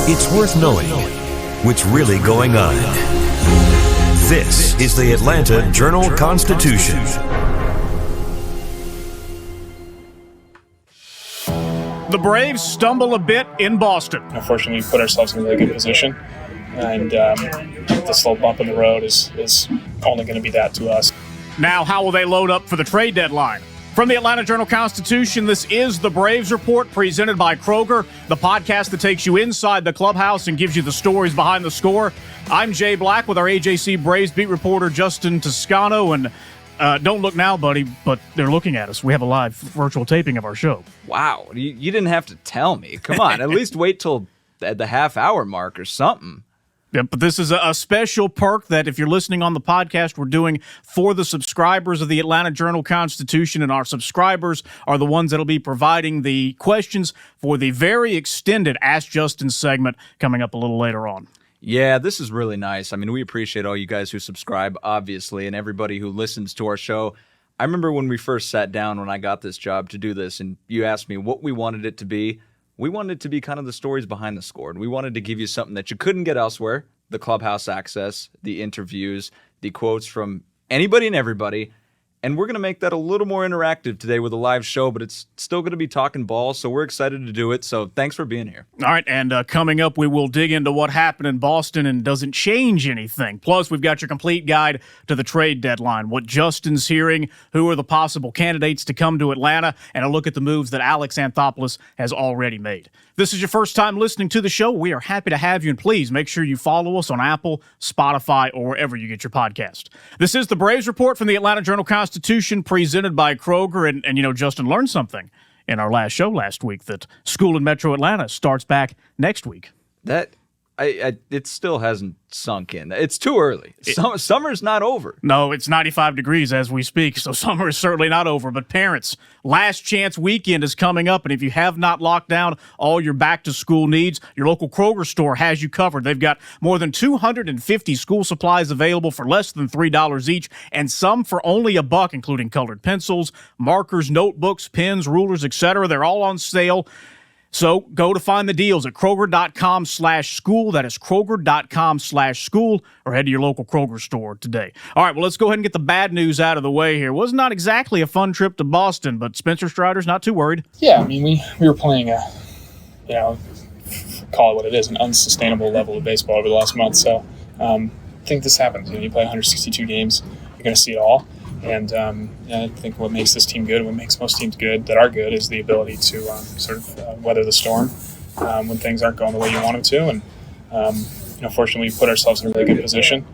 It's worth knowing what's really going on. This is the Atlanta Journal-Constitution. The Braves stumble a bit in Boston. Unfortunately, we put ourselves in a really good position, and the slow bump in the road is only going to be that to us. Now, how will they load up for the trade deadline? From the Atlanta Journal-Constitution, this is the Braves Report presented by Kroger, the podcast that takes you inside the clubhouse and gives you the stories behind the score. I'm Jay Black with our AJC Braves beat reporter Justin Toscano, and don't look now, buddy, but they're looking at us. We have a live virtual taping of our show. Wow, you didn't have to tell me. Come on, at least wait till the half-hour mark or something. Yeah, but this is a special perk that if you're listening on the podcast, we're doing for the subscribers of the Atlanta Journal-Constitution, and our subscribers are the ones that'll be providing the questions for the very extended Ask Justin segment coming up a little later on. Yeah, this is really nice. I mean, we appreciate all you guys who subscribe, obviously, and everybody who listens to our show. I remember when we first sat down when I got this job to do this, and you asked me what we wanted it to be. We wanted it to be kind of the stories behind the score, and we wanted to give you something that you couldn't get elsewhere, the clubhouse access, the interviews, the quotes from anybody and everybody. And we're going to make that a little more interactive today with a live show, but it's still going to be talking ball, so we're excited to do it. So thanks for being here. All right, and coming up, we will dig into what happened in Boston and doesn't change anything. Plus, we've got your complete guide to the trade deadline, what Justin's hearing, who are the possible candidates to come to Atlanta, and a look at the moves that Alex Anthopoulos has already made. This is your first time listening to the show. We are happy to have you, and please make sure you follow us on Apple, Spotify, or wherever you get your podcast. This is the Braves Report from the Atlanta Journal-Constitution presented by Kroger, and you know, Justin learned something in our last show last week that school in Metro Atlanta starts back next week. It still hasn't sunk in. It's too early. Summer's not over. No, it's 95 degrees as we speak, so summer is certainly not over. But parents, last chance weekend is coming up, and if you have not locked down all your back-to-school needs, your local Kroger store has you covered. They've got more than 250 school supplies available for less than $3 each, and some for only $1, including colored pencils, markers, notebooks, pens, rulers, etc. They're all on sale. So go to find the deals at Kroger.com/school. That is Kroger.com/school, or head to your local Kroger store today. All right, well, let's go ahead and get the bad news out of the way here. It was not exactly a fun trip to Boston, but Spencer Strider's not too worried. Yeah, I mean, we were playing call it what it is, an unsustainable level of baseball over the last month. So I think this happens. You play 162 games, you're going to see it all. And I think what makes this team good, and what makes most teams good that are good, is the ability to weather the storm when things aren't going the way you want them to. And fortunately, we put ourselves in a really good position.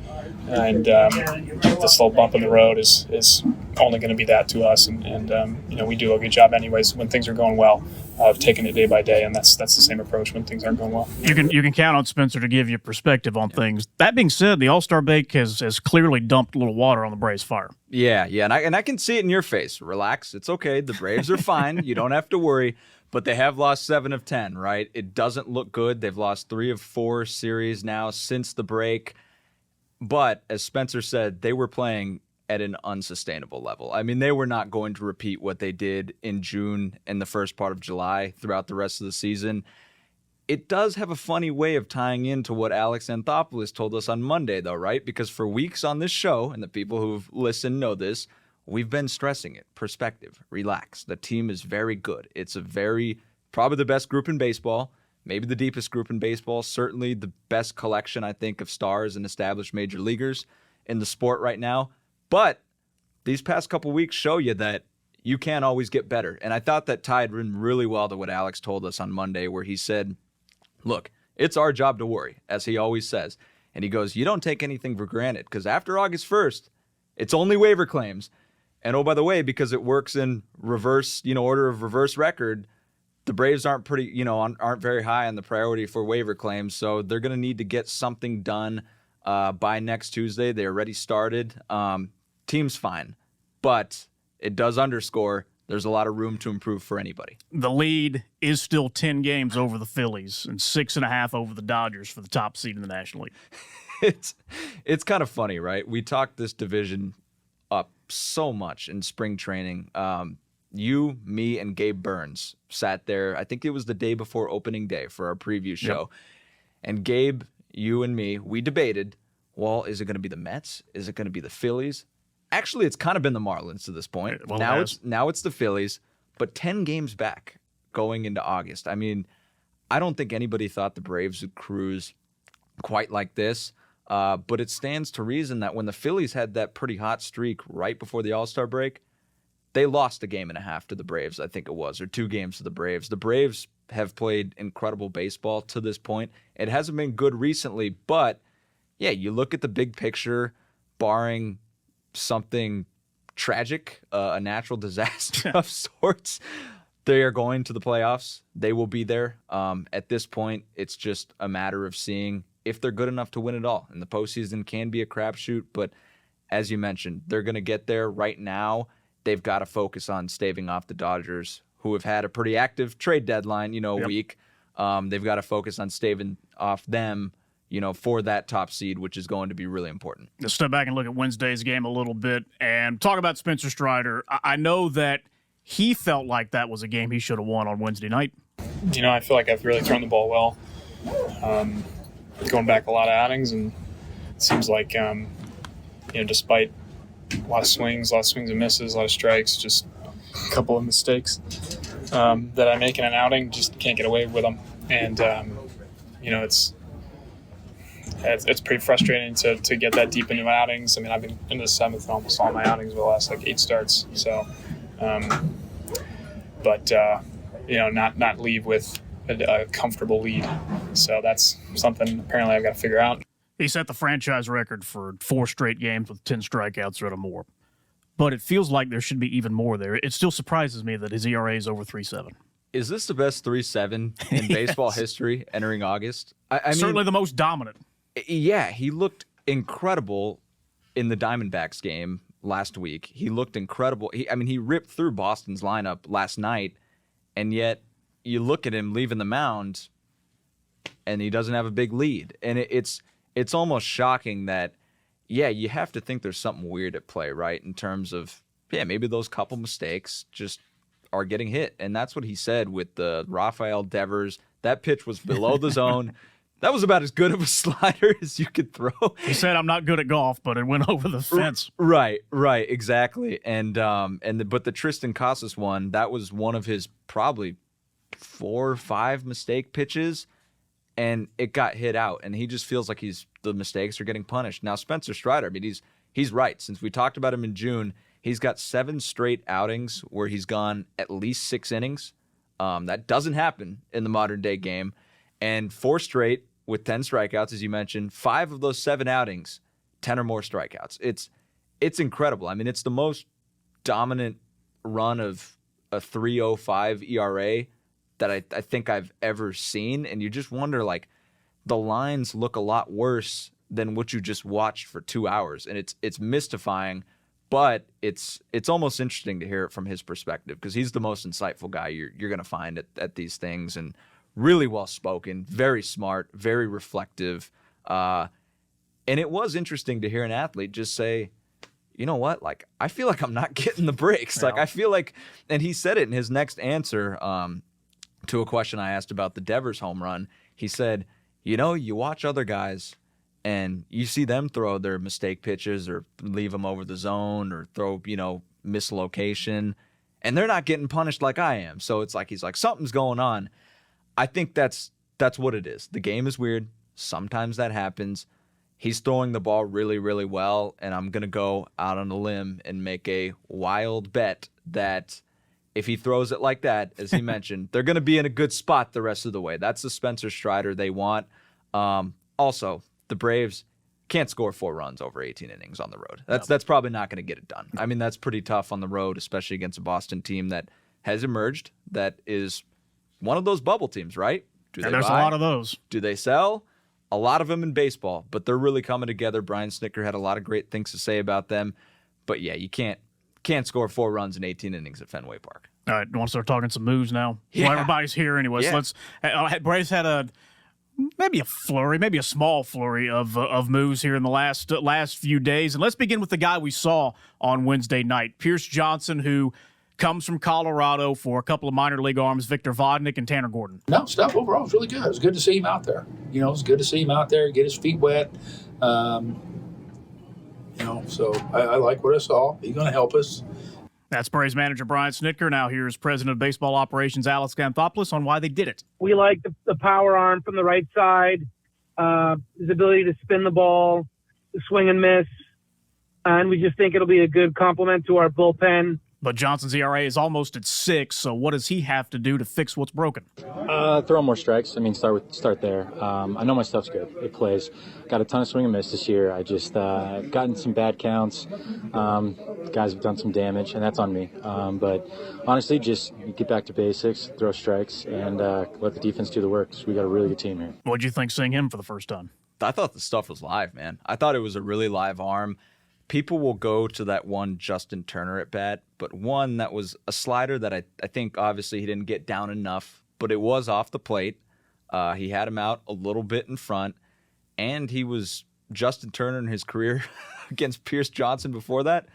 And the slow bump in the road is only going to be that to us. And we do a good job anyways when things are going well of taking it day by day, and that's the same approach when things aren't going well. You can count on Spencer to give you perspective on things. That being said, the All-Star break has clearly dumped a little water on the Braves' fire. Yeah, and I can see it in your face. Relax, it's okay. The Braves are fine. You don't have to worry. But they have lost 7 of 10, right? It doesn't look good. They've lost 3 of 4 series now since the break. But as Spencer said, they were playing at an unsustainable level. I mean, they were not going to repeat what they did in June and the first part of July throughout the rest of the season. It does have a funny way of tying into what Alex Anthopoulos told us on Monday, though, right? Because for weeks on this show, and the people who've listened know this, we've been stressing it. Perspective, relax. The team is very good. It's probably the best group in baseball. Maybe the deepest group in baseball, certainly the best collection, I think, of stars and established major leaguers in the sport right now. But these past couple weeks show you that you can't always get better. And I thought that tied in really well to what Alex told us on Monday, where he said, look, it's our job to worry, as he always says. And he goes, you don't take anything for granted, because after August 1st, it's only waiver claims. And oh, by the way, because it works in reverse, order of reverse record, the Braves aren't very high on the priority for waiver claims, so they're going to need to get something done by next Tuesday. They already started. Team's fine, but it does underscore there's a lot of room to improve for anybody. The lead is still 10 games over the Phillies and 6.5 over the Dodgers for the top seed in the National League. It's kind of funny, right? We talked this division up so much in spring training. You, me, and Gabe Burns sat there. I think it was the day before opening day for our preview show. Yep. And Gabe, you and me, we debated, well, is it going to be the Mets? Is it going to be the Phillies? Actually, it's kind of been the Marlins to this point. Well, now it's the Phillies, but 10 games back going into August. I mean, I don't think anybody thought the Braves would cruise quite like this, but it stands to reason that when the Phillies had that pretty hot streak right before the All-Star break, they lost a game and a half to the Braves, I think it was, or 2 games to the Braves. The Braves have played incredible baseball to this point. It hasn't been good recently, but yeah, you look at the big picture, barring something tragic, a natural disaster of sorts, they are going to the playoffs. They will be there. At this point, it's just a matter of seeing if they're good enough to win it all. And the postseason can be a crapshoot, but as you mentioned, they're going to get there. Right now, they've got to focus on staving off the Dodgers, who have had a pretty active trade deadline, week. They've got to focus on staving off them, for that top seed, which is going to be really important. Let's step back and look at Wednesday's game a little bit and talk about Spencer Strider. I know that he felt like that was a game he should have won on Wednesday night. I feel like I've really thrown the ball well. Going back a lot of outings, and it seems like, despite a lot of swings and misses, a lot of strikes, just a couple of mistakes that I make in an outing, just can't get away with them. And, it's pretty frustrating to get that deep into my outings. I mean, I've been into the 7th in almost all my outings over the last 8 starts. So, not leave with a comfortable lead. So that's something apparently I've got to figure out. He set the franchise record for 4 straight games with 10 strikeouts or more. But it feels like there should be even more there. It still surprises me that his ERA is over 3.7. Is this the best 3.7 in baseball history entering August? I mean, certainly the most dominant. Yeah, he looked incredible in the Diamondbacks game last week. He looked incredible. He ripped through Boston's lineup last night, and yet you look at him leaving the mound, and he doesn't have a big lead. And it's almost shocking that, yeah, you have to think there's something weird at play, right? In terms of, maybe those couple mistakes just are getting hit. And that's what he said with the Rafael Devers. That pitch was below the zone. That was about as good of a slider as you could throw. He said, "I'm not good at golf, but it went over the fence." Right, exactly. And but the Tristan Casas one, that was one of his probably 4 or 5 mistake pitches, and it got hit out. And he just feels like the mistakes are getting punished. Now Spencer Strider, he's right. Since we talked about him in June, he's got 7 straight outings where he's gone at least 6 innings. That doesn't happen in the modern day game, and 4 straight with 10 strikeouts, as you mentioned. 5 of those 7 outings, 10 or more strikeouts. It's incredible. It's the most dominant run of a 3.05 ERA that I think I've ever seen. And you just wonder, the lines look a lot worse than what you just watched for 2 hours. And it's mystifying, but it's almost interesting to hear it from his perspective, because he's the most insightful guy you're going to find at these things. And really well-spoken, very smart, very reflective. And it was interesting to hear an athlete just say, you know what, I feel like I'm not getting the breaks. Yeah. I feel like, and he said it in his next answer to a question I asked about the Devers home run. He said, you watch other guys and you see them throw their mistake pitches or leave them over the zone or throw, mislocation, and they're not getting punished like I am. So it's he's like, something's going on. I think that's what it is. The game is weird. Sometimes that happens. He's throwing the ball really, really well, and I'm going to go out on a limb and make a wild bet that if he throws it like that, as he mentioned, they're going to be in a good spot the rest of the way. That's the Spencer Strider they want. Also, the Braves can't score 4 runs over 18 innings on the road. That's probably not going to get it done. That's pretty tough on the road, especially against a Boston team that has emerged, that is one of those bubble teams, right? And there's a lot of those. Do they sell? A lot of them in baseball, but they're really coming together. Brian Snitker had a lot of great things to say about them. But yeah, you can't score 4 runs in 18 innings at Fenway Park. All right, want to start talking some moves now? Yeah. Well, everybody's here anyway. Yeah. So Braves had maybe a small flurry of moves here in the last few days. And let's begin with the guy we saw on Wednesday night, Pierce Johnson, who comes from Colorado for a couple of minor league arms, Victor Vodnik and Tanner Gordon. No, stuff overall was really good. It was good to see him out there. You know, it was good to see him out there, get his feet wet. So I like what I saw. He's going to help us. That's Braves manager Brian Snitker. Now here's President of Baseball Operations Alex Ganthopoulos on why they did it. We like the power arm from the right side, his ability to spin the ball, the swing and miss, and we just think it'll be a good complement to our bullpen. But Johnson's ERA is almost at 6, so what does he have to do to fix what's broken? Throw more strikes. I mean, start there. I know my stuff's good. It plays. Got a ton of swing and miss this year. I just gotten some bad counts. Guys have done some damage, and that's on me. But honestly, just get back to basics, throw strikes, and let the defense do the work. So we got a really good team here. What'd you think seeing him for the first time? I thought the stuff was live, man. I thought it was a really live arm. People will go to that one Justin Turner at bat, but one that was a slider that I think obviously he didn't get down enough, but it was off the plate. He had him out a little bit in front, and he was Justin Turner in his career against Pierce Johnson before that.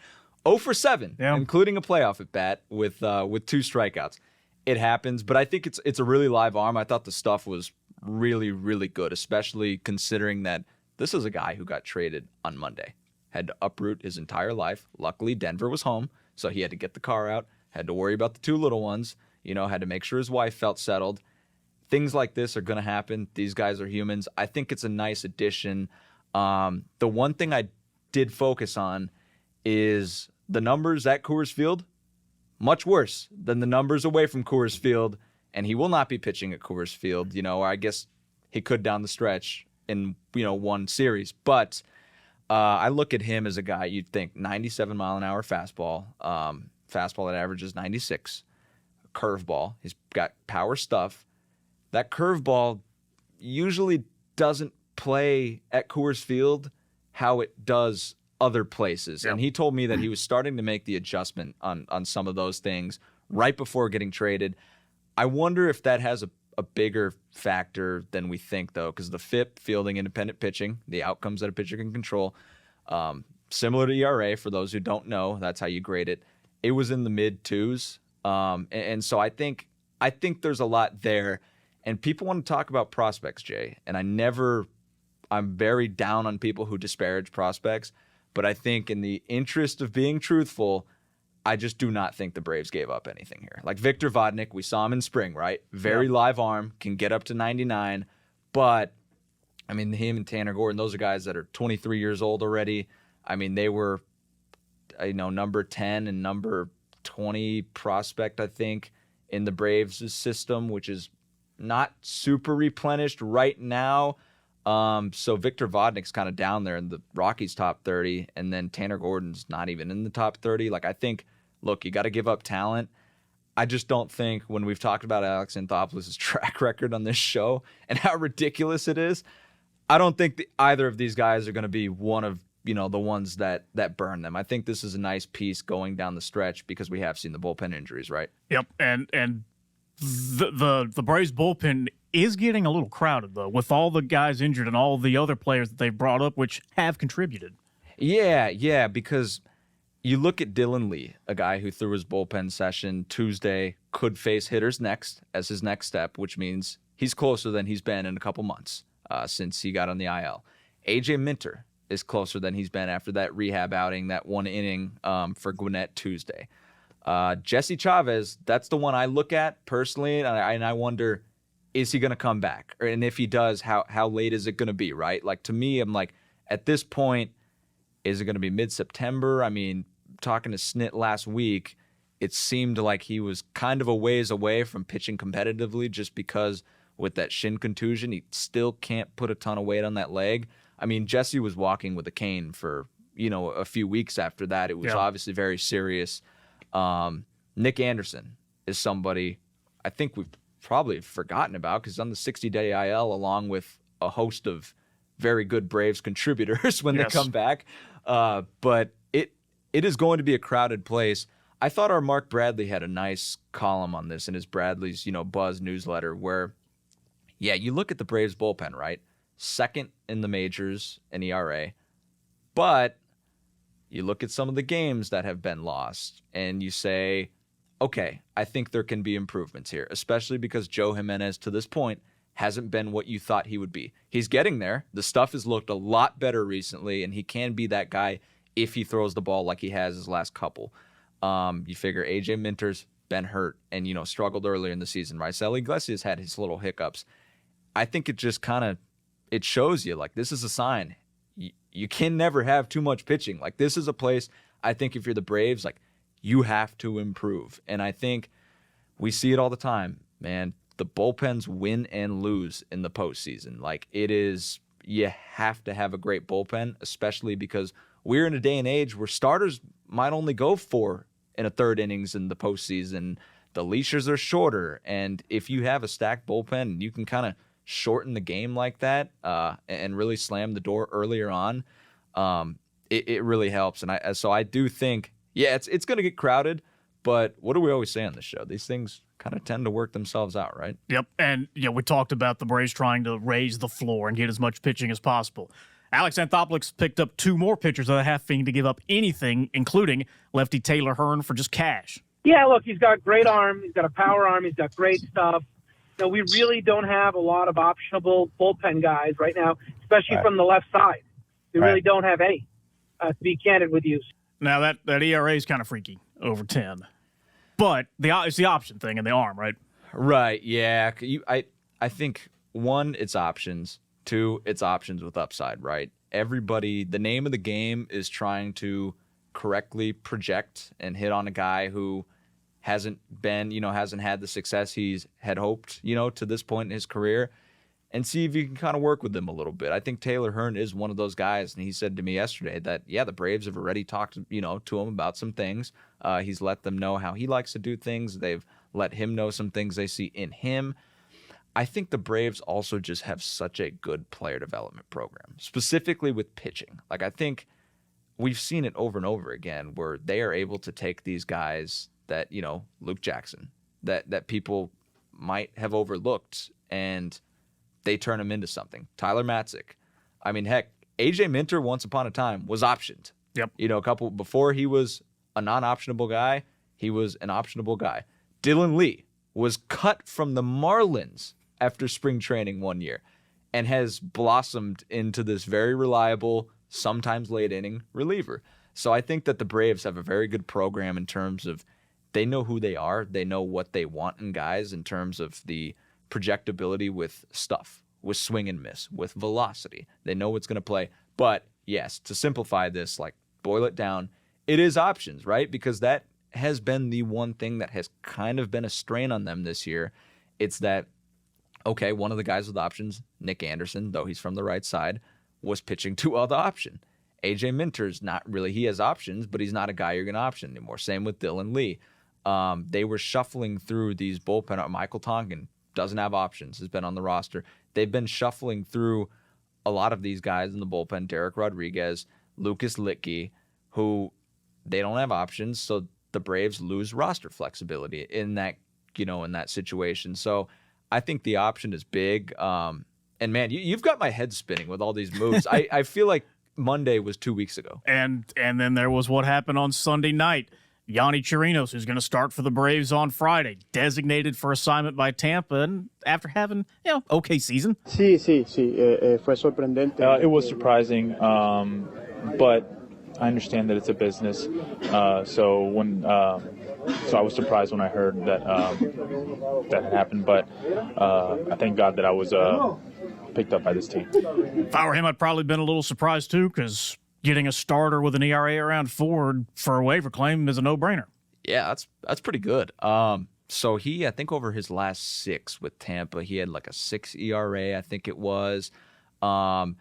0 for 7, including a playoff at bat with 2 strikeouts. It happens, but I think it's a really live arm. I thought the stuff was really, really good, especially considering that this is a guy who got traded on Monday. Had to uproot his entire life. Luckily, Denver was home, so he had to get the car out, had to worry about the 2 little ones, had to make sure his wife felt settled. Things like this are going to happen. These guys are humans. I think it's a nice addition. The one thing I did focus on is the numbers at Coors Field, much worse than the numbers away from Coors Field, and he will not be pitching at Coors Field. I guess he could down the stretch in, one series, but I look at him as a guy you'd think 97 mile an hour fastball, fastball that averages 96, curveball. He's got power stuff. That curveball usually doesn't play at Coors Field how it does other places. Yep. And he told me that he was starting to make the adjustment on some of those things right before getting traded. I wonder if that has a bigger factor than we think, though, because the FIP, fielding independent pitching, the outcomes that a pitcher can control, similar to ERA, for those who don't know, that's how you grade it. It was in the mid-2s. And so I think there's a lot there. And people want to talk about prospects, Jay, and I'm very down on people who disparage prospects, but I think in the interest of being truthful, I just do not think the Braves gave up anything here. Like Victor Vodnik, we saw him in spring, right? Very live arm, can get up to 99. But, I mean, him and Tanner Gordon, those are guys that are 23 years old already. I mean, they were, number 10 and number 20 prospect, I think, in the Braves' system, which is not super replenished right now. So Victor Vodnik's kind of down there in the Rockies' top 30, and then Tanner Gordon's not even in the top 30. Like, I think, look, you got to give up talent. I just don't think, when we've talked about Alex Anthopoulos' track record on this show and how ridiculous it is, I don't think either of these guys are going to be one of the ones that burn them. I think this is a nice piece going down the stretch because we have seen the bullpen injuries, right? Yep, and the Braves bullpen is getting a little crowded, though, with all the guys injured and all the other players that they've brought up, which have contributed. Yeah, because you look at Dylan Lee, a guy who threw his bullpen session Tuesday, could face hitters next as his next step, which means he's closer than he's been in a couple months since he got on the IL. AJ Minter is closer than he's been after that rehab outing, that 1 inning for Gwinnett Tuesday. Jesse Chavez, that's the one I look at personally, and I wonder, is he going to come back? And if he does, how late is it going to be, right? Like, to me, I'm like, at this point, is it going to be mid-September? I mean, talking to Snit last week, it seemed like he was kind of a ways away from pitching competitively just because with that shin contusion, he still can't put a ton of weight on that leg. I mean, Jesse was walking with a cane for, a few weeks after that. It was obviously very serious. Nick Anderson is somebody I think we've probably forgotten about because he's on the 60-day IL along with a host of very good Braves contributors when they come back. But it is going to be a crowded place. I thought our Mark Bradley had a nice column on this in his Bradley's, Buzz newsletter where, you look at the Braves bullpen, right? Second in the majors in ERA. But you look at some of the games that have been lost and you say, okay, I think there can be improvements here, especially because Joe Jimenez to this point hasn't been what you thought he would be. He's getting there. The stuff has looked a lot better recently, and he can be that guy if he throws the ball like he has his last couple. You figure AJ Minter's been hurt and, struggled earlier in the season. Raisel Iglesias had his little hiccups. I think it just it shows you, like, this is a sign. You can never have too much pitching. Like, this is a place, I think if you're the Braves, like, you have to improve. And I think we see it all the time, man. The bullpens win and lose in the postseason. Like, you have to have a great bullpen, especially because we're in a day and age where starters might only go 4 in a third innings in the postseason. The leashes are shorter. And if you have a stacked bullpen, you can kind of shorten the game like that and really slam the door earlier on. It really helps. And so I do think, it's going to get crowded. But what do we always say on this show? These things kind of tend to work themselves out, right? Yep. And, we talked about the Braves trying to raise the floor and get as much pitching as possible. Alex Anthopoulos picked up 2 more pitchers that are having to give up anything, including lefty Taylor Hearn, for just cash. Yeah, look, he's got great arm. He's got a power arm. He's got great stuff. We really don't have a lot of optionable bullpen guys right now, especially from the left side. We really don't have any, to be candid with you. Now, that ERA is kind of freaky, over 10. But it's the option thing and the arm, right? Right, yeah. I think, 1, it's options. 2, it's options with upside, right? Everybody, the name of the game is trying to correctly project and hit on a guy who hasn't had the success he's had hoped, to this point in his career, and see if you can kind of work with him a little bit. I think Taylor Hearn is one of those guys, and he said to me yesterday that, the Braves have already talked, to him about some things. He's let them know how he likes to do things. They've let him know some things they see in him. I think the Braves also just have such a good player development program, specifically with pitching. Like, I think we've seen it over and over again where they are able to take these guys that, Luke Jackson, that people might have overlooked, and they turn him into something. Tyler Matzik. I mean, heck, AJ Minter once upon a time was optioned. Yep. Before he was a non-optionable guy, he was an optionable guy. Dylan Lee was cut from the Marlins after spring training one year and has blossomed into this very reliable, sometimes late inning reliever. So I think that the Braves have a very good program in terms of they know who they are. They know what they want in guys in terms of the projectability with stuff, with swing and miss, with velocity. They know what's going to play. But yes, to simplify this, like, boil it down, it is options, right? Because that has been the one thing that has kind of been a strain on them this year. It's that, okay, one of the guys with options, Nick Anderson, though he's from the right side, was pitching to other option. AJ Minter's not really, he has options, but he's not a guy you're going to option anymore. Same with Dylan Lee. They were shuffling through these bullpen. Michael Tonkin doesn't have options, has been on the roster. They've been shuffling through a lot of these guys in the bullpen, Derek Rodriguez, Lucas Litke, who they don't have options, so the Braves lose roster flexibility in that, in that situation. So I think the option is big. And man, you've got my head spinning with all these moves. I feel like Monday was 2 weeks ago. And then there was what happened on Sunday night. Yonny Chirinos, who's going to start for the Braves on Friday, designated for assignment by Tampa, and after having, okay season. Sí, fue sorprendente. It was surprising, but I understand that it's a business. So I was surprised when I heard that that had happened, but I thank God that I was picked up by this team. If I were him, I'd probably been a little surprised too, because getting a starter with an ERA around 4 for a waiver claim is a no-brainer. Yeah, that's pretty good. So I think over his last 6 with Tampa, he had like a 6 ERA, I think it was. And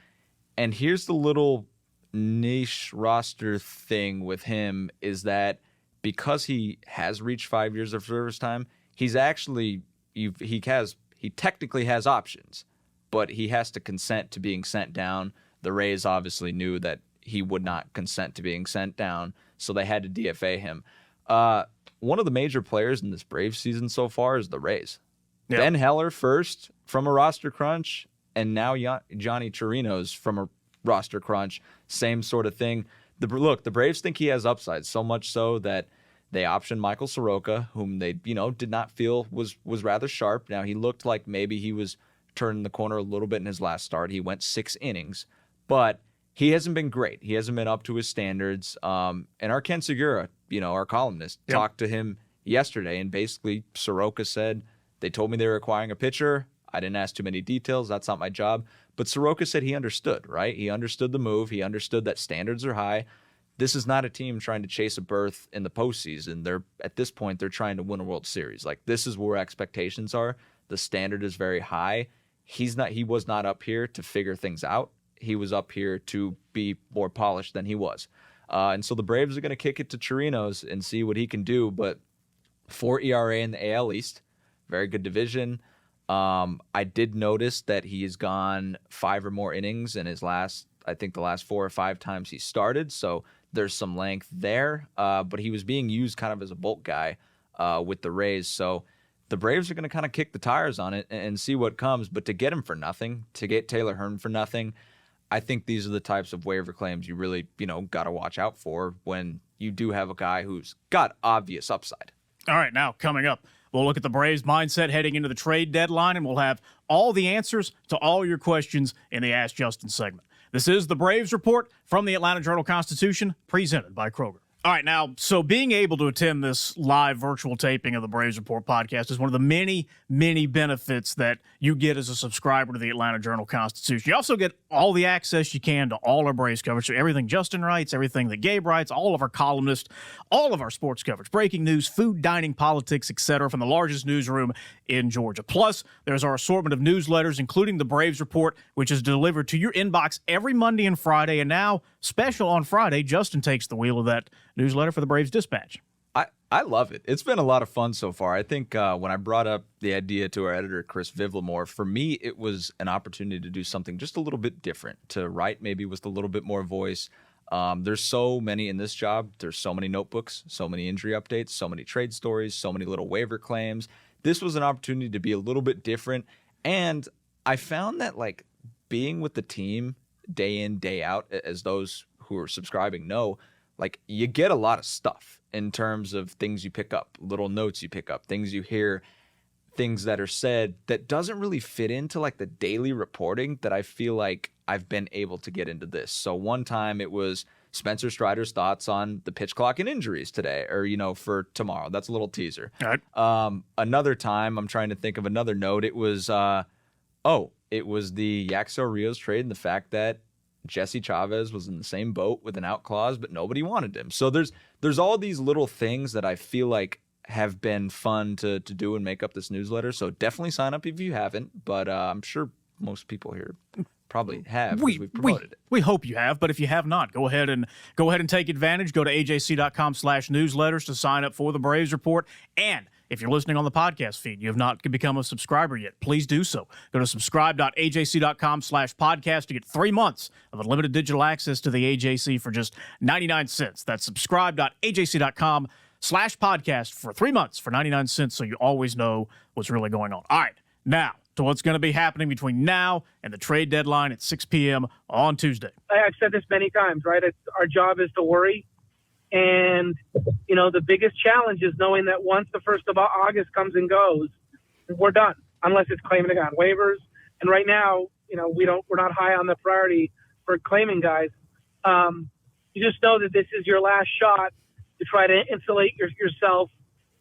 here's the little niche roster thing with him is that because he has reached 5 years of service time, he's actually he technically has options, but he has to consent to being sent down. The Rays obviously knew that he would not consent to being sent down, so they had to DFA him. One of the major players in this Braves season so far is the Rays. Yep. Ben Heller first from a roster crunch, and now Johnny Chirinos from a roster crunch. Same sort of thing. The Braves think he has upside, so much so that They optioned Michael Soroka, whom they, did not feel was rather sharp. Now, he looked like maybe he was turning the corner a little bit in his last start. He went 6 innings, but he hasn't been great. He hasn't been up to his standards. And our Ken Segura, our columnist, talked to him yesterday, and basically Soroka said, they told me they were acquiring a pitcher. I didn't ask too many details. That's not my job. But Soroka said he understood, right? He understood the move. He understood that standards are high. This is not a team trying to chase a berth in the postseason. At this point, they're trying to win a World Series. Like, this is where expectations are. The standard is very high. He was not up here to figure things out. He was up here to be more polished than he was. And so the Braves are going to kick it to Chirinos and see what he can do. But 4 ERA in the AL East, very good division. I did notice that he has gone 5 or more innings in his last 4 or 5 times he started. So there's some length there. But he was being used kind of as a bulk guy with the Rays. So the Braves are going to kind of kick the tires on it and see what comes. But to get him for nothing, to get Taylor Hearn for nothing, I think these are the types of waiver claims you really, got to watch out for when you do have a guy who's got obvious upside. All right, now coming up, we'll look at the Braves' mindset heading into the trade deadline, and we'll have all the answers to all your questions in the Ask Justin segment. This is the Braves Report from the Atlanta Journal-Constitution, presented by Kroger. All right, now, so being able to attend this live virtual taping of the Braves Report podcast is one of the many, many benefits that you get as a subscriber to the Atlanta Journal-Constitution. You also get all the access you can to all our Braves coverage, so everything Justin writes, everything that Gabe writes, all of our columnists, all of our sports coverage, breaking news, food, dining, politics, etc., from the largest newsroom in Georgia. Plus, there's our assortment of newsletters, including the Braves Report, which is delivered to your inbox every Monday and Friday. And now, special on Friday, Justin takes the wheel of that newsletter for the Braves Dispatch. I love it. It's been a lot of fun so far. I think when I brought up the idea to our editor, Chris Vivlamore, for me, it was an opportunity to do something just a little bit different, to write maybe with a little bit more voice. There's so many in this job. There's so many notebooks, so many injury updates, so many trade stories, so many little waiver claims. This was an opportunity to be a little bit different. And I found that, like, being with the team day in, day out, as those who are subscribing know, like, you get a lot of stuff in terms of things you pick up, little notes you pick up, things you hear, things that are said that doesn't really fit into, like, the daily reporting that I feel like I've been able to get into this. So one time it was Spencer Strider's thoughts on the pitch clock and injuries today, or, for tomorrow. That's a little teaser. All right. Another time, I'm trying to think of another note. It was, it was the Yaxel Rios trade and the fact that Jesse Chavez was in the same boat with an out clause, but nobody wanted him. So there's all these little things that I feel like have been fun to do and make up this newsletter. So definitely sign up if you haven't, but I'm sure most people here probably have. We promoted it. We hope you have, but if you have not, go ahead and take advantage. Go to ajc.com/newsletters to sign up for the Braves Report. And if you're listening on the podcast feed, you have not become a subscriber yet, please do so. Go to subscribe.ajc.com/podcast to get 3 months of unlimited digital access to the AJC for just 99 cents. That's subscribe.ajc.com/podcast for 3 months for 99 cents, so you always know what's really going on. All right, now to what's going to be happening between now and the trade deadline at 6 p.m. on Tuesday. I've said this many times, right? Our job is to worry. And, the biggest challenge is knowing that once the 1st of August comes and goes, we're done, unless it's claiming on waivers. And right now, we're not high on the priority for claiming guys. You just know that this is your last shot to try to insulate yourself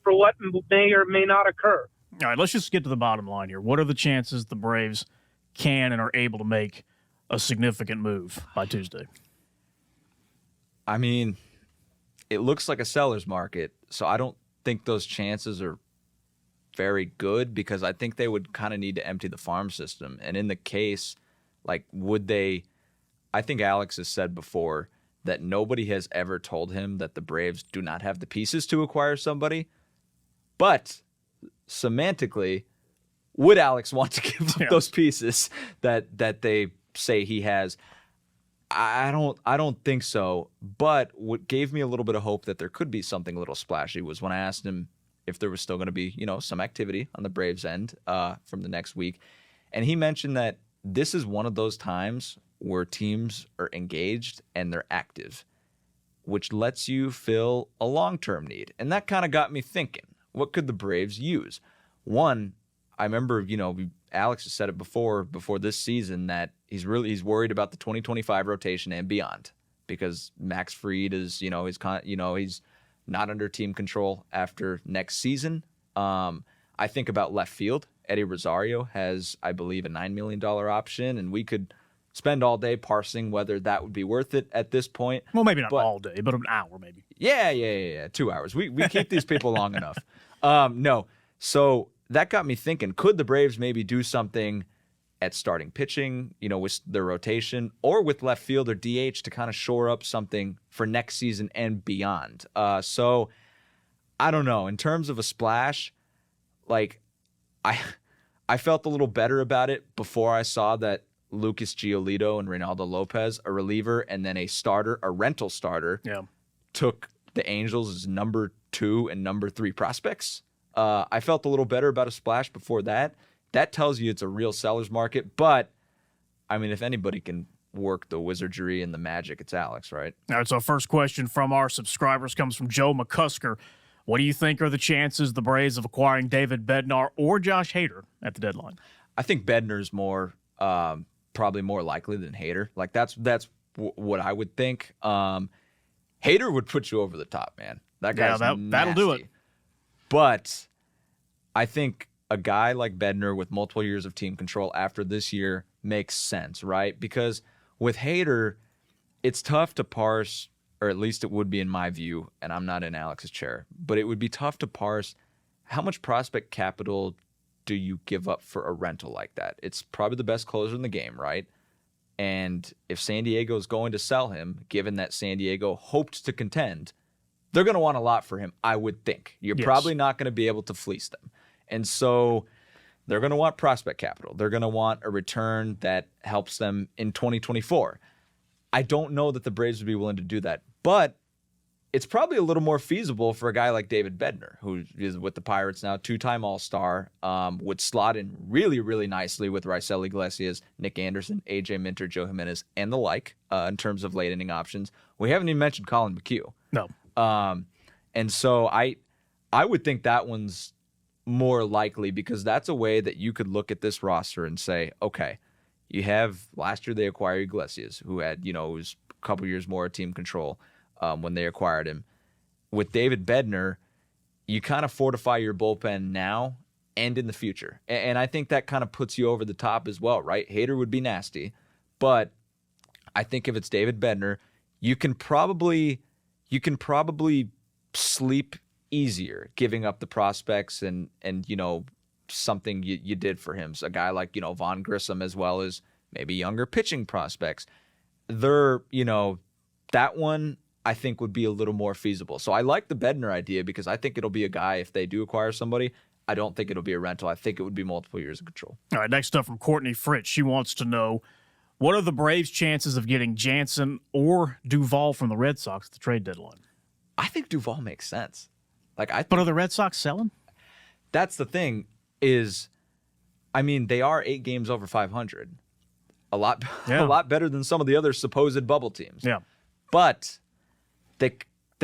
for what may or may not occur. All right, let's just get to the bottom line here. What are the chances the Braves can and are able to make a significant move by Tuesday? I mean, it looks like a seller's market, so I don't think those chances are very good, because I think they would kind of need to empty the farm system. And in the case, like, would they – I think Alex has said before that nobody has ever told him that the Braves do not have the pieces to acquire somebody. But semantically, would Alex want to give up those pieces that they say he has? I don't think so. But what gave me a little bit of hope that there could be something a little splashy was when I asked him if there was still going to be, some activity on the Braves end from the next week. And he mentioned that this is one of those times where teams are engaged and they're active. which lets you fill a long-term need. And that kind of got me thinking, what could the Braves use? One, I remember, Alex has said it before this season that he's worried about the 2025 rotation and beyond because Max Fried is, he's not under team control after next season. I think about left field. Eddie Rosario has, I believe, a $9 million option, and we could spend all day parsing whether that would be worth it at this point. Well, maybe not all day, but an hour maybe. Yeah. 2 hours. We keep these people long enough. No. So that got me thinking, could the Braves maybe do something at starting pitching, with their rotation, or with left field or DH to kind of shore up something for next season and beyond? So I don't know. In terms of a splash, I felt a little better about it before I saw that Lucas Giolito and Reynaldo Lopez, a reliever and then a rental starter, took the Angels as number 2 and number 3 prospects. I felt a little better about a splash before that. That tells you it's a real seller's market. But, I mean, if anybody can work the wizardry and the magic, it's Alex, right? All right, so first question from our subscribers comes from Joe McCusker. What do you think are the chances the Braves of acquiring David Bednar or Josh Hader at the deadline? I think Bednar's probably more likely than Hader. That's what I would think. Hader would put you over the top, man. That guy's that'll do it. But I think a guy like Bednar with multiple years of team control after this year makes sense, right? Because with Hader, it's tough to parse, or at least it would be in my view, and I'm not in Alex's chair, but it would be tough to parse how much prospect capital do you give up for a rental like that? It's probably the best closer in the game, right? And if San Diego is going to sell him, given that San Diego hoped to contend, they're going to want a lot for him, I would think. You're probably not going to be able to fleece them. And so they're going to want prospect capital. They're going to want a return that helps them in 2024. I don't know that the Braves would be willing to do that, but it's probably a little more feasible for a guy like David Bednar, who is with the Pirates now, 2-time All-Star, would slot in really, really nicely with Raisel Iglesias, Nick Anderson, AJ Minter, Joe Jimenez, and the like in terms of late inning options. We haven't even mentioned Colin McHugh. No. And so I would think that one's more likely because that's a way that you could look at this roster and say, okay, you have last year they acquired Iglesias, who had, was a couple years more team control when they acquired him. With David Bednar, you kind of fortify your bullpen now and in the future. And I think that kind of puts you over the top as well, right? Hader would be nasty, but I think if it's David Bednar, you can probably sleep easier giving up the prospects and something you did for him. So a guy like, Vaughn Grissom, as well as maybe younger pitching prospects. They're, that one I think would be a little more feasible. So I like the Bednar idea because I think it'll be a guy, if they do acquire somebody, I don't think it'll be a rental. I think it would be multiple years of control. All right, next up from Courtney Fritz. She wants to know, what are the Braves' chances of getting Jansen or Duvall from the Red Sox at the trade deadline? I think Duvall makes sense. But are the Red Sox selling? That's the thing is, they are 8 games over 500. A lot better than some of the other supposed bubble teams. Yeah. But they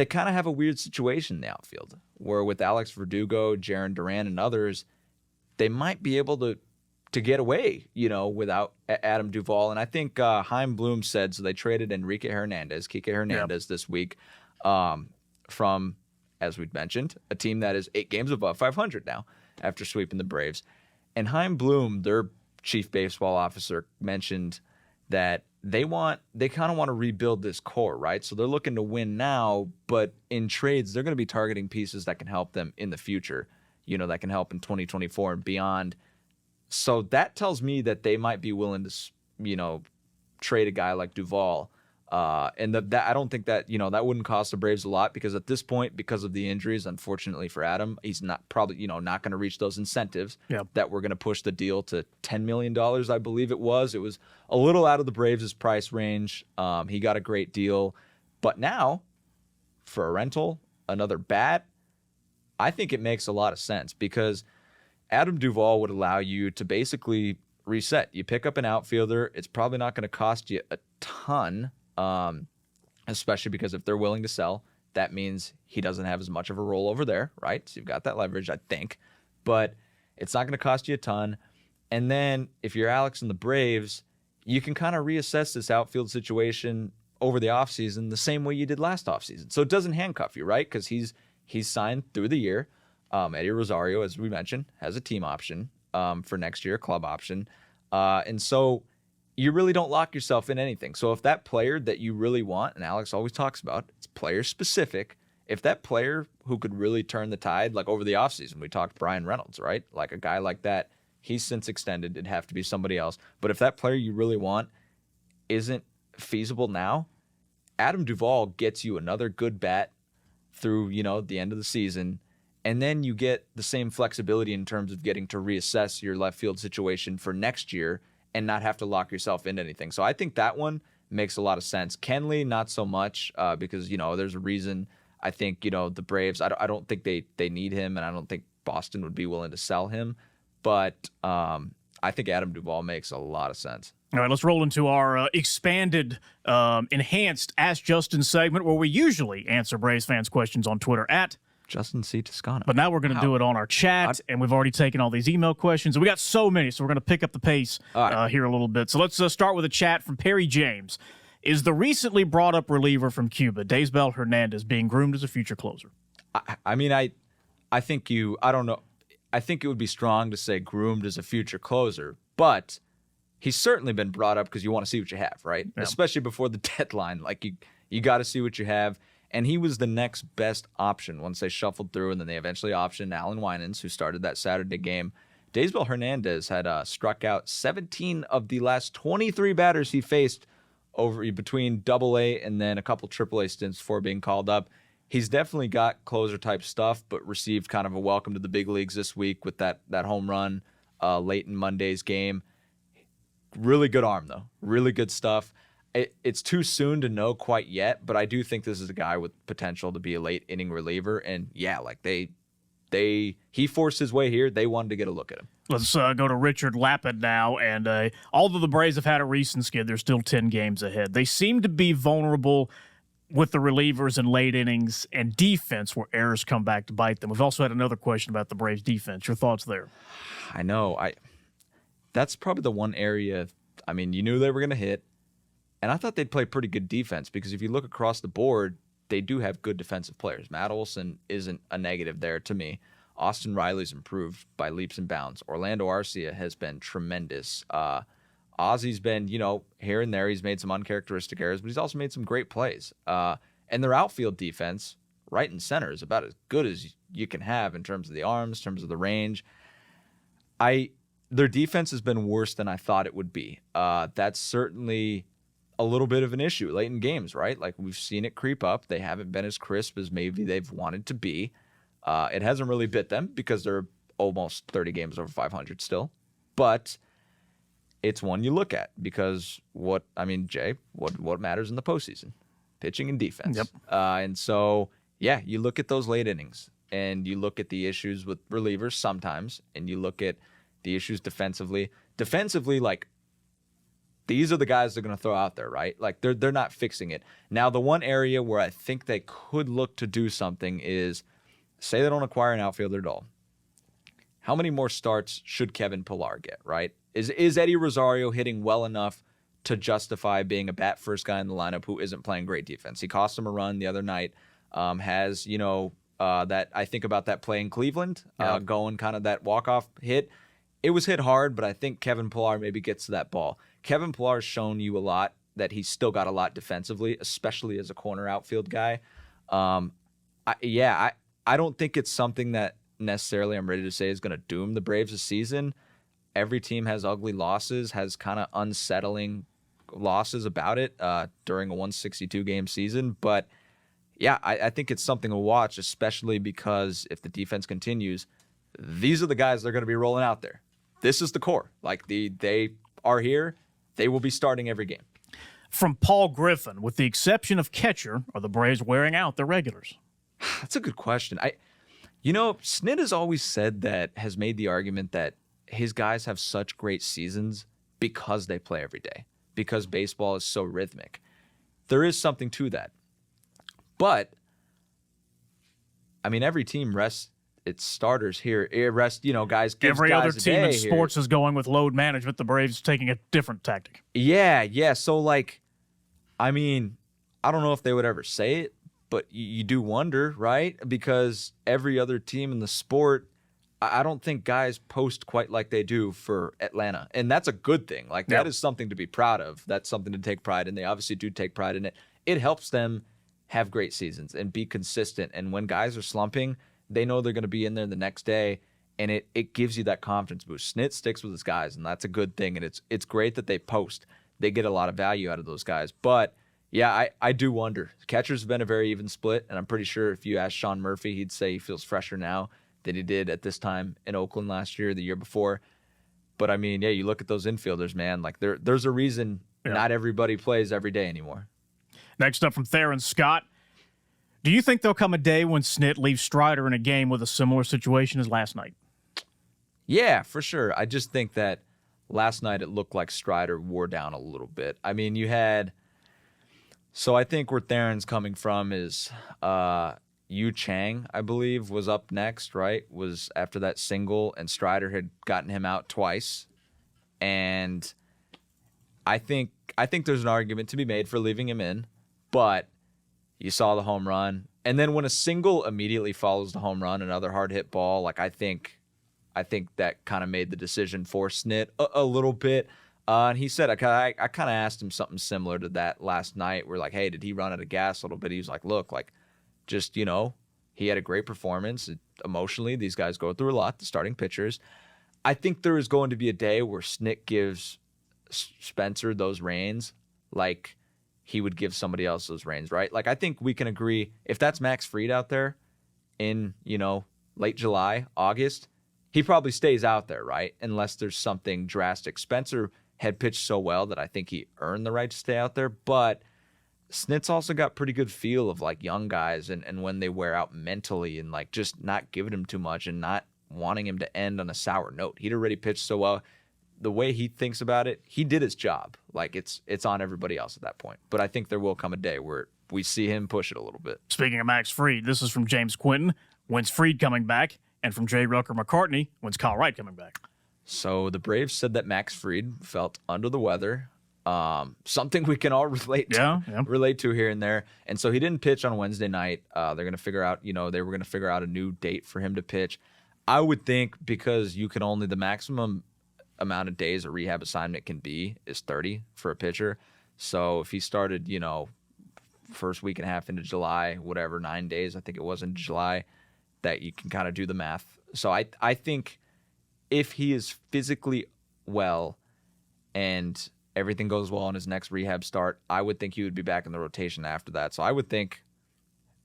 kind of have a weird situation in the outfield where with Alex Verdugo, Jarren Duran, and others, they might be able to get away, without Adam Duvall. And I think Heim Bloom said, so they traded Kike Hernandez this week from, as we'd mentioned, a team that is 8 games above 500 now after sweeping the Braves. And Heim Bloom, their chief baseball officer, mentioned that they kind of want to rebuild this core, right? So they're looking to win now, but in trades, they're going to be targeting pieces that can help them in the future, that can help in 2024 and beyond. So that tells me that they might be willing to, trade a guy like Duvall. And that I don't think that, that wouldn't cost the Braves a lot because at this point, because of the injuries, unfortunately for Adam, he's not probably, not going to reach those incentives that were going to push the deal to $10 million, I believe it was. It was a little out of the Braves' price range. He got a great deal. But now, for a rental, another bat, I think it makes a lot of sense because Adam Duvall would allow you to basically reset. You pick up an outfielder. It's probably not going to cost you a ton. especially because if they're willing to sell, that means he doesn't have as much of a role over there, right? So you've got that leverage, I think. But it's not going to cost you a ton. And then if you're Alex and the Braves, you can kind of reassess this outfield situation over the offseason the same way you did last offseason. So it doesn't handcuff you, right? Because he's signed through the year. Eddie Rosario, as we mentioned, has a team option for next year, club option. And so you really don't lock yourself in anything. So if that player that you really want, and Alex always talks about, it's player specific. If that player who could really turn the tide, like over the offseason, we talked Brian Reynolds, right? Like a guy like that, he's since extended. It'd have to be somebody else. But if that player you really want isn't feasible now, Adam Duvall gets you another good bat through, the end of the season. And then you get the same flexibility in terms of getting to reassess your left field situation for next year and not have to lock yourself into anything. So I think that one makes a lot of sense. Kenley, not so much because, there's a reason. I think, the Braves, I don't think they need him, and I don't think Boston would be willing to sell him. But I think Adam Duvall makes a lot of sense. All right, let's roll into our expanded, enhanced Ask Justin segment where we usually answer Braves fans' questions on Twitter at Justin C. Toscano. But now we're going to do it on our chat, and we've already taken all these email questions. And we got so many, so we're going to pick up the pace here a little bit. So let's start with a chat from Perry James. Is the recently brought-up reliever from Cuba, Daysbel Hernandez, being groomed as a future closer? I think I don't know. I think it would be strong to say groomed as a future closer, but he's certainly been brought up because you want to see what you have, right? Yeah. Especially before the deadline. Like, you got to see what you have. And he was the next best option once they shuffled through, and then they eventually optioned Alan Winans, who started that Saturday game. Daysbel Hernandez had struck out 17 of the last 23 batters he faced over between AA and then a couple AAA stints before being called up. He's definitely got closer-type stuff, but received kind of a welcome to the big leagues this week with that home run late in Monday's game. Really good arm, though. Really good stuff. It's too soon to know quite yet, but I do think this is a guy with potential to be a late inning reliever. And yeah, like he forced his way here. They wanted to get a look at him. Let's go to Richard Lapid now. And although the Braves have had a recent skid, they're still 10 games ahead. They seem to be vulnerable with the relievers in late innings and defense where errors come back to bite them. We've also had another question about the Braves defense. Your thoughts there? I know. That's probably the one area, you knew they were going to hit. And I thought they'd play pretty good defense because if you look across the board, they do have good defensive players. Matt Olson isn't a negative there to me. Austin Riley's improved by leaps and bounds. Orlando Arcia has been tremendous. Ozzy's been, here and there. He's made some uncharacteristic errors, but he's also made some great plays. And their outfield defense, right and center, is about as good as you can have in terms of the arms, in terms of the range. Their defense has been worse than I thought it would be. That's certainly a little bit of an issue late in games, right? Like we've seen it creep up. They haven't been as crisp as maybe they've wanted to be. It hasn't really bit them because they're almost 30 games over 500 still. But it's one you look at because what matters in the postseason? Pitching and defense. Yep. And so, yeah, you look at those late innings and you look at the issues with relievers sometimes and you look at the issues defensively. Defensively, like, these are the guys they're going to throw out there, right? Like, they're not fixing it. Now, the one area where I think they could look to do something is, say they don't acquire an outfielder at all. How many more starts should Kevin Pillar get, right? Is Eddie Rosario hitting well enough to justify being a bat-first guy in the lineup who isn't playing great defense? He cost him a run the other night. That I think about that play in Cleveland, going kind of that walk-off hit. It was hit hard, but I think Kevin Pillar maybe gets to that ball. Kevin Pillar's shown you a lot that he's still got a lot defensively, especially as a corner outfield guy. I don't think it's something that necessarily I'm ready to say is going to doom the Braves this season. Every team has ugly losses, has kind of unsettling losses about it during a 162-game season. But, yeah, I think it's something to watch, especially because if the defense continues, these are the guys that are going to be rolling out there. This is the core. Like, they are here. They will be starting every game. From Paul Griffin, with the exception of catcher, are the Braves wearing out their regulars? That's a good question. Snit has always has made the argument that his guys have such great seasons because they play every day, because baseball is so rhythmic. There is something to that. But, I mean, every team rests its starters here. It rests, guys. Every guys other team in sports is going with load management. The Braves taking a different tactic. Yeah. So, I mean, I don't know if they would ever say it, but you do wonder, right? Because every other team in the sport, I don't think guys post quite like they do for Atlanta. And that's a good thing. That is something to be proud of. That's something to take pride in. They obviously do take pride in it. It helps them have great seasons and be consistent. And when guys are slumping, they know they're going to be in there the next day. And it gives you that confidence boost. Snit sticks with his guys, and that's a good thing. And it's great that they post. They get a lot of value out of those guys. But, yeah, I do wonder. Catchers have been a very even split. And I'm pretty sure if you ask Sean Murphy, he'd say he feels fresher now than he did at this time in Oakland last year, the year before. But, I mean, you look at those infielders, man. There's a reason not everybody plays every day anymore. Next up from Theron Scott. Do you think there'll come a day when Snit leaves Strider in a game with a similar situation as last night? Yeah, for sure. I just think that last night it looked like Strider wore down a little bit. I mean, you had... So I think where Theron's coming from is... Yu Chang, I believe, was up next, right? Was after that single, and Strider had gotten him out twice. And I think there's an argument to be made for leaving him in, but you saw the home run. And then when a single immediately follows the home run, another hard hit ball, I think that kind of made the decision for Snit a little bit. And he said, I kind of asked him something similar to that last night. We're like, hey, did he run out of gas a little bit? He was like, look, just, he had a great performance. Emotionally, these guys go through a lot, the starting pitchers. I think there is going to be a day where Snit gives Spencer those reins like he would give somebody else those reins, right? I think we can agree, if that's Max Fried out there in, late July, August, he probably stays out there, right? Unless there's something drastic. Spencer had pitched so well that I think he earned the right to stay out there, but Snit's also got pretty good feel of young guys and when they wear out mentally and just not giving him too much and not wanting him to end on a sour note. He'd already pitched so well. The way he thinks about it, he did his job. It's on everybody else at that point. But I think there will come a day where we see him push it a little bit. Speaking of Max Fried, this is from James Quinton. When's Fried coming back? And from J. Rucker McCartney, when's Kyle Wright coming back? So the Braves said that Max Fried felt under the weather. Something we can all relate to here and there. And so he didn't pitch on Wednesday night. They're going to figure out, they were going to figure out a new date for him to pitch. I would think because the maximum amount of days a rehab assignment can be is 30 for a pitcher. So if he started, first week and a half into July, 9 days, I think it was in July, that you can kind of do the math. So I think if he is physically well and everything goes well on his next rehab start, I would think he would be back in the rotation after that. So I would think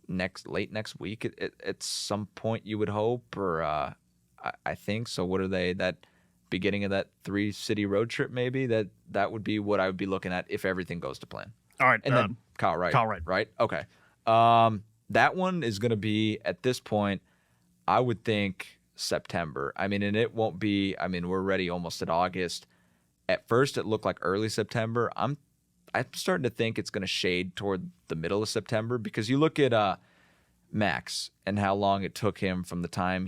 late next week at some point you would hope, or I think. So what are they, that beginning of that 3-city road trip maybe? That would be what I would be looking at if everything goes to plan. All right. And then Kyle Wright. Right? Okay. That one is going to be, at this point, I would think September. I mean, and it won't be, we're already almost at August. At first, it looked like early September. I'm starting to think it's going to shade toward the middle of September, because you look at Max and how long it took him from the time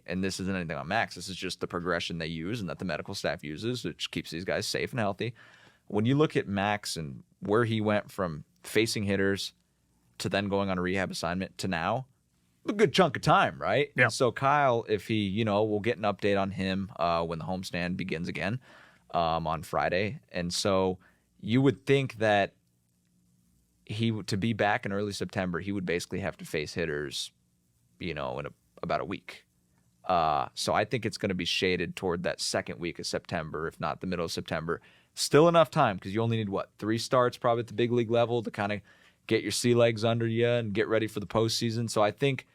and this isn't anything on Max, this is just the progression they use and that the medical staff uses, which keeps these guys safe and healthy. When you look at Max and where he went from facing hitters to then going on a rehab assignment to now, a good chunk of time, right? Yeah. So Kyle, if he, we'll get an update on him when the homestand begins again. On Friday. And so you would think that to be back in early September, he would basically have to face hitters, in about a week. So I think it's going to be shaded toward that second week of September, if not the middle of September. Still enough time, because you only need, 3 starts probably at the big league level to kind of get your sea legs under you and get ready for the postseason. So I think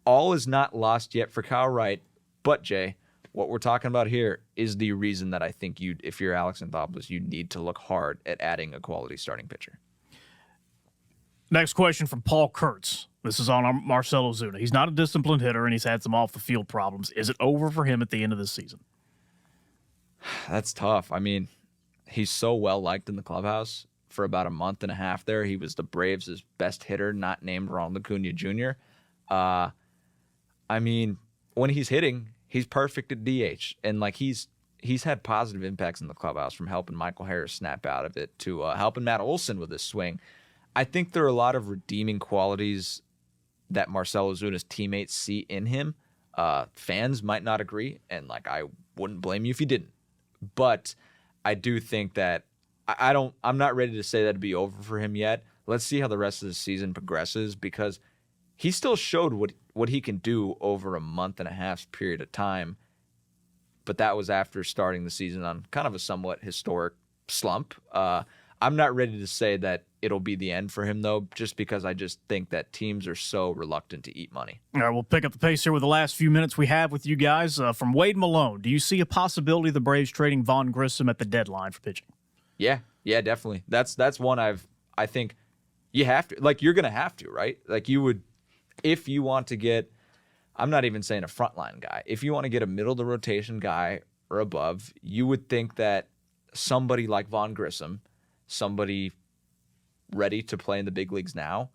all is not lost yet for Kyle Wright. But, Jay, what we're talking about here is the reason that I think if you're Alex Anthopoulos, you need to look hard at adding a quality starting pitcher. Next question from Paul Kurtz. This is on Marcell Ozuna. He's not a disciplined hitter, and he's had some off-the-field problems. Is it over for him at the end of this season? That's tough. He's so well-liked in the clubhouse for about a month and a half there. He was the Braves' best hitter, not named Ronald Acuna Jr. I mean, when he's hitting, he's perfect at DH. And, like, he's had positive impacts in the clubhouse, from helping Michael Harris snap out of it to helping Matt Olson with his swing. I think there are a lot of redeeming qualities that Marcell Ozuna's teammates see in him. Fans might not agree, and, like, I wouldn't blame you if you didn't. But I do think that I'm not ready to say that it'd be over for him yet. Let's see how the rest of the season progresses, because he still showed what he can do over a month and a half period of time. But that was after starting the season on kind of a somewhat historic slump. I'm not ready to say that it'll be the end for him, though, just because I just think that teams are so reluctant to eat money. All right, we'll pick up the pace here with the last few minutes we have with you guys. From Wade Malone, do you see a possibility of the Braves trading Vaughn Grissom at the deadline for pitching? Yeah, definitely. That's one I think you have to. Like, you're going to have to, right? Like, you would, if you want to get, I'm not even saying a frontline guy. If you want to get a middle-of-the-rotation guy or above, you would think that somebody like Vaughn Grissom, somebody ready to play in the big leagues now,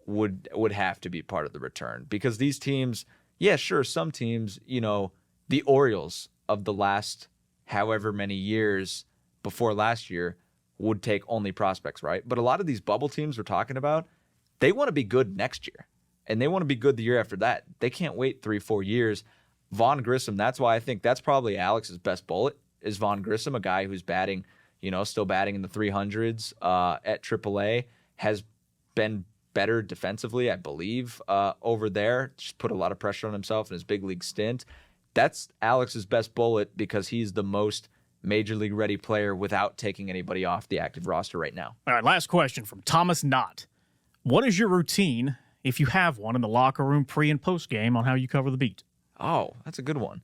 would have to be part of the return. Because these teams, yeah, sure, some teams, the Orioles of the last however many years before last year would take only prospects, right? But a lot of these bubble teams we're talking about, they want to be good next year. And they want to be good the year after that. They can't wait 3-4 years. Vaughn Grissom, that's why I think that's probably Alex's best bullet, is Vaughn Grissom, a guy who's batting, still batting in the 300s at AAA, has been better defensively, I believe, over there. Just put a lot of pressure on himself in his big league stint. That's Alex's best bullet, because he's the most major league ready player without taking anybody off the active roster right now. All right, last question from Thomas Knott. What is your routine, if you have one, in the locker room pre- and post-game on how you cover the beat? Oh, that's a good one.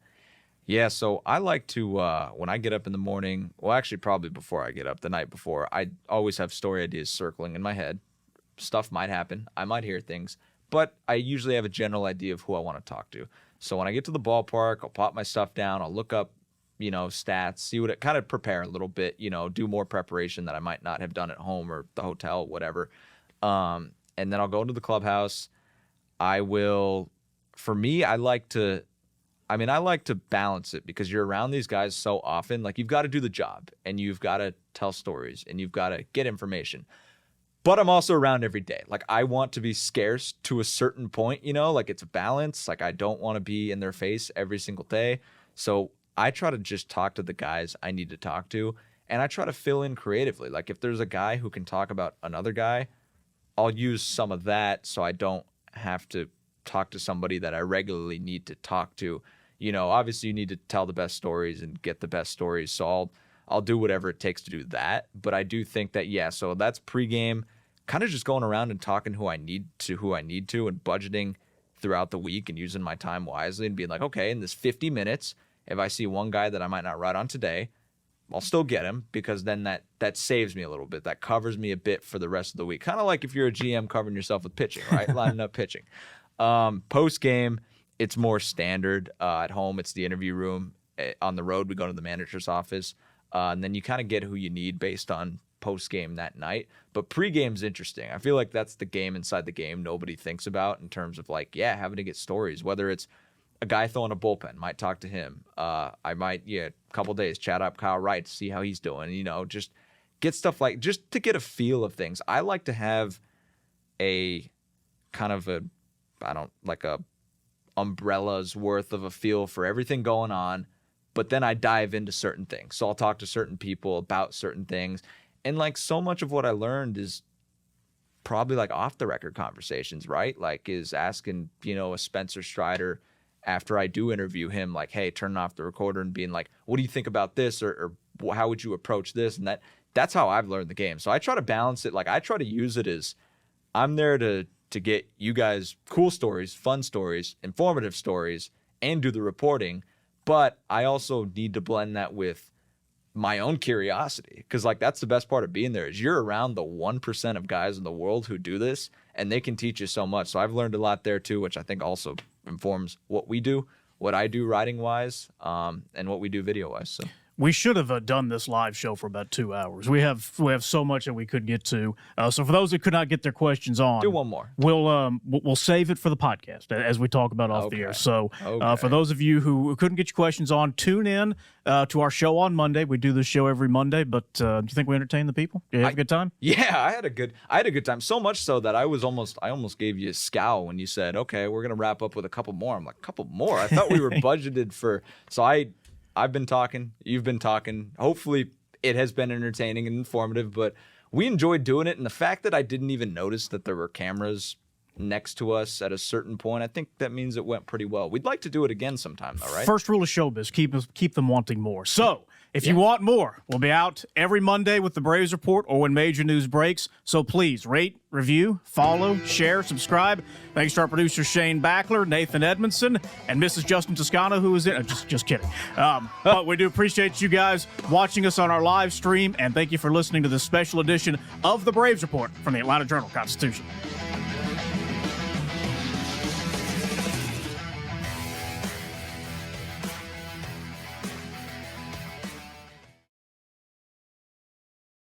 Yeah, so I like to, when I get up in the morning, well, actually probably before I get up, the night before, I always have story ideas circling in my head. Stuff might happen. I might hear things. But I usually have a general idea of who I want to talk to. So when I get to the ballpark, I'll pop my stuff down. I'll look up, stats, see what it kind of prepare a little bit, do more preparation that I might not have done at home or the hotel, whatever. And then I'll go into the clubhouse. I like to balance it, because you're around these guys so often. Like, you've got to do the job, and you've got to tell stories, and you've got to get information. But I'm also around every day. Like, I want to be scarce to a certain point, like, it's a balance. Like, I don't want to be in their face every single day. So I try to just talk to the guys I need to talk to, and I try to fill in creatively. Like, if there's a guy who can talk about another guy, I'll use some of that so I don't have to talk to somebody that I regularly need to talk to. Obviously you need to tell the best stories and get the best stories, so I'll do whatever it takes to do that. But I do think that, so that's pregame, kind of just going around and talking who I need to, and budgeting throughout the week and using my time wisely and being like, okay, in this 50 minutes, if I see one guy that I might not ride on today, I'll still get him, because then that saves me a little bit. That covers me a bit for the rest of the week. Kind of like if you're a GM covering yourself with pitching, right? Lining up pitching. Post-game, it's more standard. At home, it's the interview room. On the road, we go to the manager's office. And then you kind of get who you need based on post-game that night. But pre-game's interesting. I feel like that's the game inside the game nobody thinks about, in terms of, like, having to get stories. Whether it's a guy throwing a bullpen, might talk to him. I might, a couple days, chat up Kyle Wright to see how he's doing. Just get stuff like, just to get a feel of things. I like to have a kind of a umbrella's worth of a feel for everything going on, but then I dive into certain things. So I'll talk to certain people about certain things. And, like, so much of what I learned is probably, like, off the record conversations, right? Like, is asking, a Spencer Strider after I do interview him, like, hey, turning off the recorder and being like, what do you think about this? Or how would you approach this? And that's how I've learned the game. So I try to balance it. Like, I try to use it as I'm there to get you guys cool stories, fun stories, informative stories, and do the reporting. But I also need to blend that with my own curiosity, because, like, that's the best part of being there, is you're around the 1% of guys in the world who do this, and they can teach you so much. So I've learned a lot there too, which I think also informs what we do, what I do writing wise, and what we do video wise. So We should have done this live show for about 2 hours. We have so much that we could get to. So for those that could not get their questions on, do one more. We'll save it for the podcast as we talk about off the air. So for those of you who couldn't get your questions on, tune in to our show on Monday. We do this show every Monday. But do you think we entertain the people? Did you have a good time? Yeah, I had a good time. So much so that I almost gave you a scowl when you said, "Okay, we're gonna wrap up with a couple more." I'm like, "Couple more?" I thought we were budgeted for. So I've been talking, you've been talking. Hopefully it has been entertaining and informative, but we enjoyed doing it. And the fact that I didn't even notice that there were cameras next to us at a certain point, I think that means it went pretty well. We'd like to do it again sometime, though, right? First rule of showbiz, keep them wanting more. So if you want more, we'll be out every Monday with the Braves Report or when major news breaks. So please rate, review, follow, share, subscribe. Thanks to our producer Shane Backler, Nathan Edmondson, and Mrs. Justin Toscano, who is in. Just kidding. But we do appreciate you guys watching us on our live stream, and thank you for listening to this special edition of the Braves Report from the Atlanta Journal-Constitution.